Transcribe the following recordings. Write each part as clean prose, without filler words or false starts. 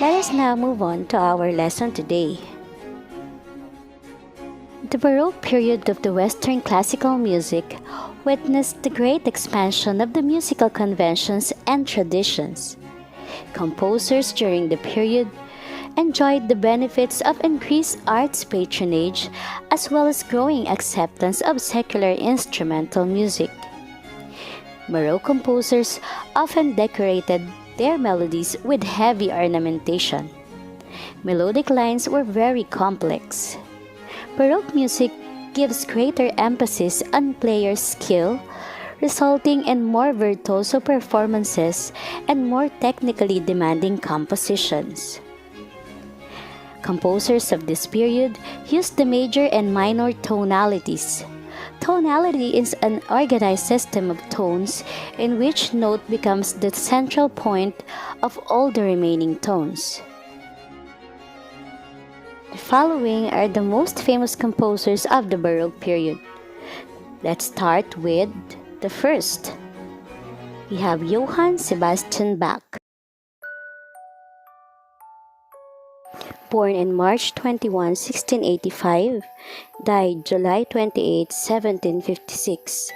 Let us now move on to our lesson today. The Baroque period of the Western classical music witnessed the great expansion of the musical conventions and traditions. Composers during the period enjoyed the benefits of increased arts patronage as well as growing acceptance of secular instrumental music. Baroque composers often decorated their melodies with heavy ornamentation. Melodic lines were very complex. Baroque music gives greater emphasis on players' skill, resulting in more virtuoso performances and more technically demanding compositions. Composers of this period used the major and minor tonalities. Tonality is an organized system of tones in which note becomes the central point of all the remaining tones. The following are the most famous composers of the Baroque period. Let's start with the first. We have Johann Sebastian Bach. Born in March 21, 1685, died July 28, 1756.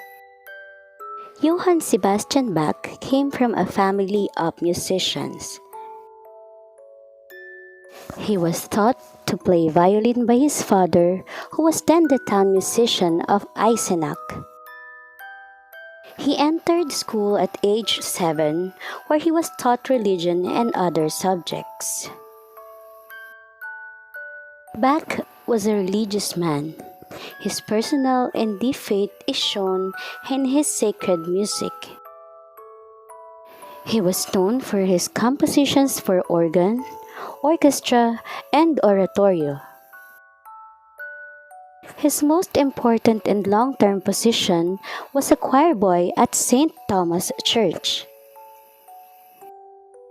Johann Sebastian Bach came from a family of musicians. He was taught to play violin by his father, who was then the town musician of Eisenach. He entered school at age 7, where he was taught religion and other subjects. Bach was a religious man. His personal and deep faith is shown in his sacred music. He was known for his compositions for organ, orchestra, and oratorio. His most important and long-term position was a choir boy at St. Thomas Church.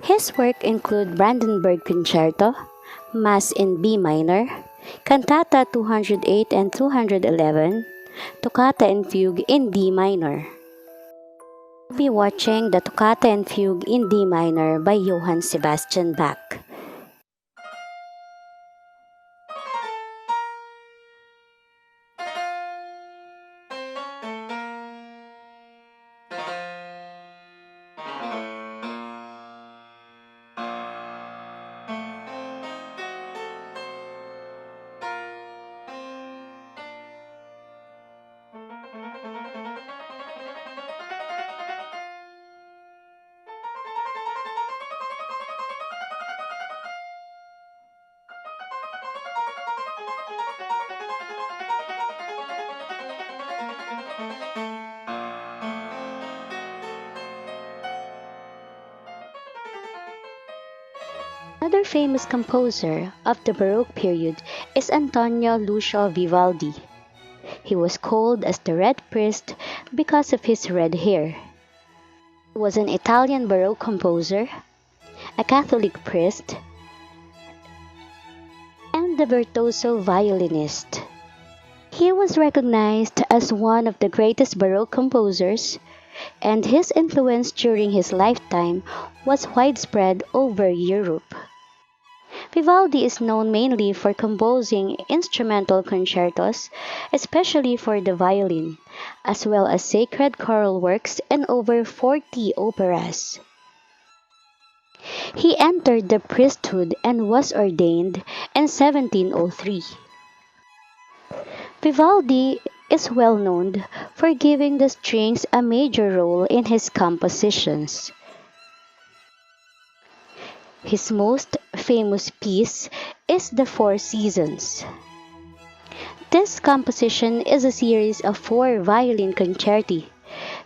His work include Brandenburg Concerto, Mass in B minor, Cantata 208 and 211, Toccata and Fugue in D minor. We'll be watching the Toccata and Fugue in D minor by Johann Sebastian Bach. Another famous composer of the Baroque period is Antonio Lucio Vivaldi. He was called as the Red Priest because of his red hair. He was an Italian Baroque composer, a Catholic priest, and a virtuoso violinist. He was recognized as one of the greatest Baroque composers, and his influence during his lifetime was widespread over Europe. Vivaldi is known mainly for composing instrumental concertos, especially for the violin, as well as sacred choral works and over 40 operas. He entered the priesthood and was ordained in 1703. Vivaldi is well known for giving the strings a major role in his compositions. His most famous piece is The Four Seasons. This composition is a series of 4 violin concerti,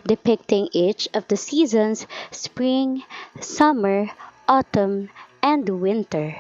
depicting each of the seasons: spring, summer, autumn, and winter.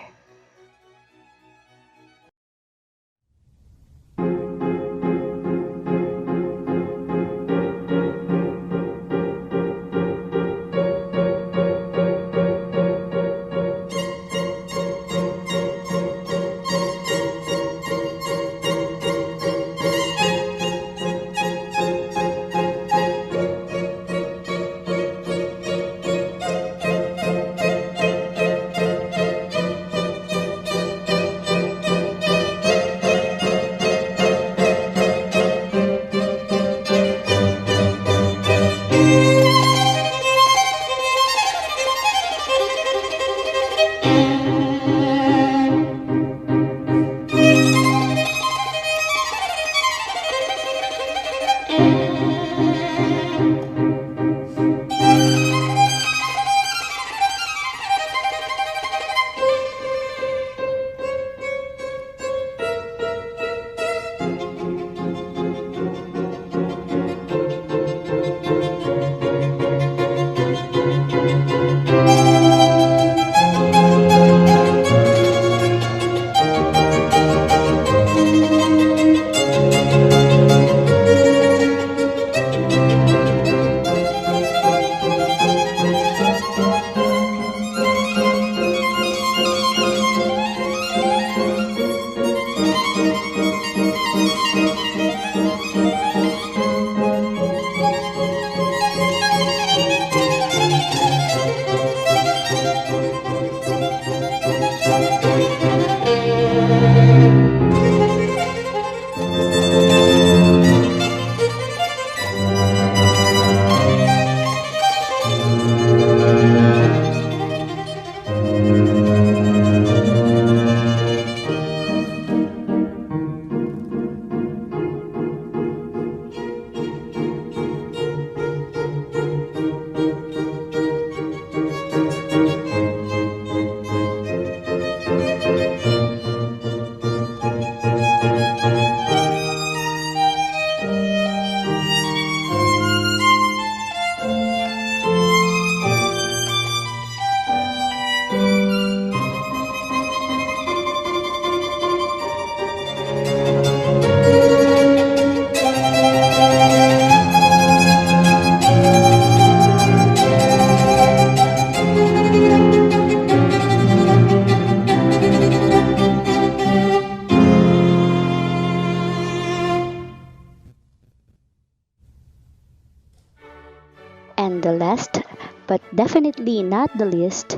but definitely not the least,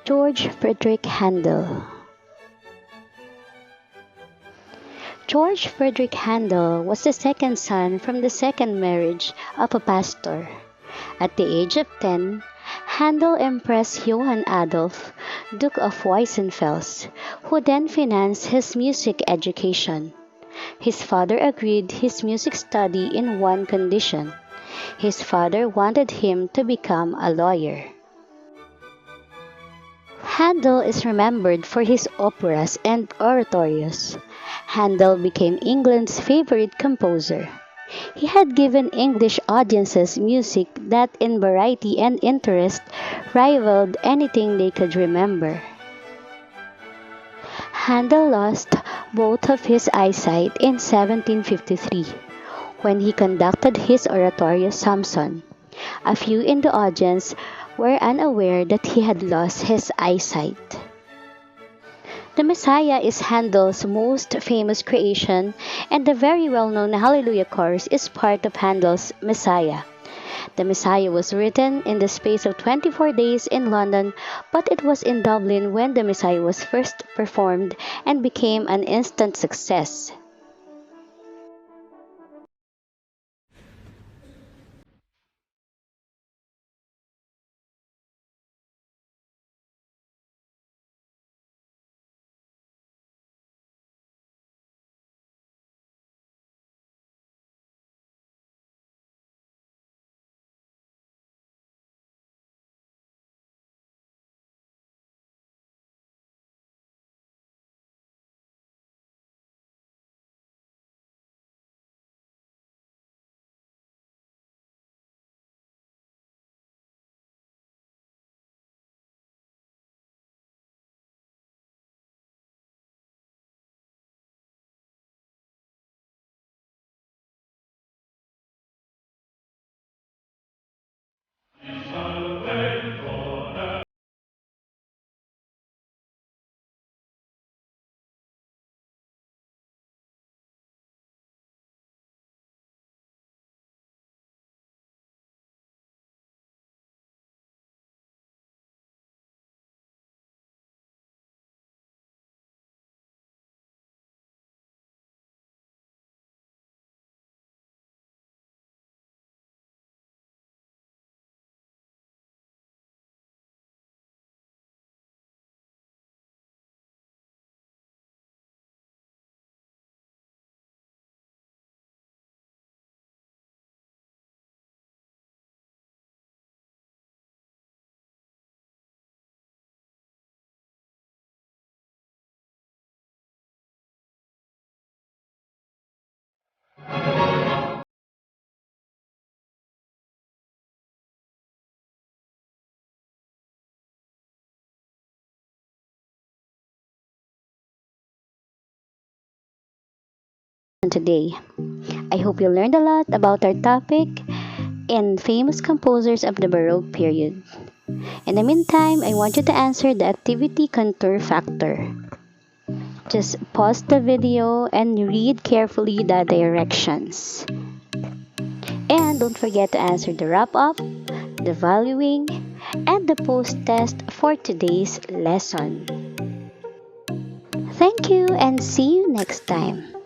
George Frederick Handel. George Frederick Handel was the second son from the second marriage of a pastor. At the age of 10, Handel impressed Johann Adolf, Duke of Weissenfels, who then financed his music education. His father agreed his music study in one condition. His father wanted him to become a lawyer. Handel is remembered for his operas and oratorios. Handel became England's favorite composer. He had given English audiences music that in variety and interest rivaled anything they could remember. Handel lost both of his eyesight in 1753 when he conducted his oratorio Samson. A few in the audience were unaware that he had lost his eyesight. The Messiah is Handel's most famous creation, and the very well-known Hallelujah chorus is part of Handel's Messiah. The Messiah was written in the space of 24 days in London, but it was in Dublin when the Messiah was first performed and became an instant success. Today, I hope you learned a lot about our topic and famous composers of the Baroque period. In the meantime, I want you to answer the activity contour factor. Just pause the video and read carefully the directions. And don't forget to answer the wrap-up, the valuing, and the post-test for today's lesson. Thank you and see you next time.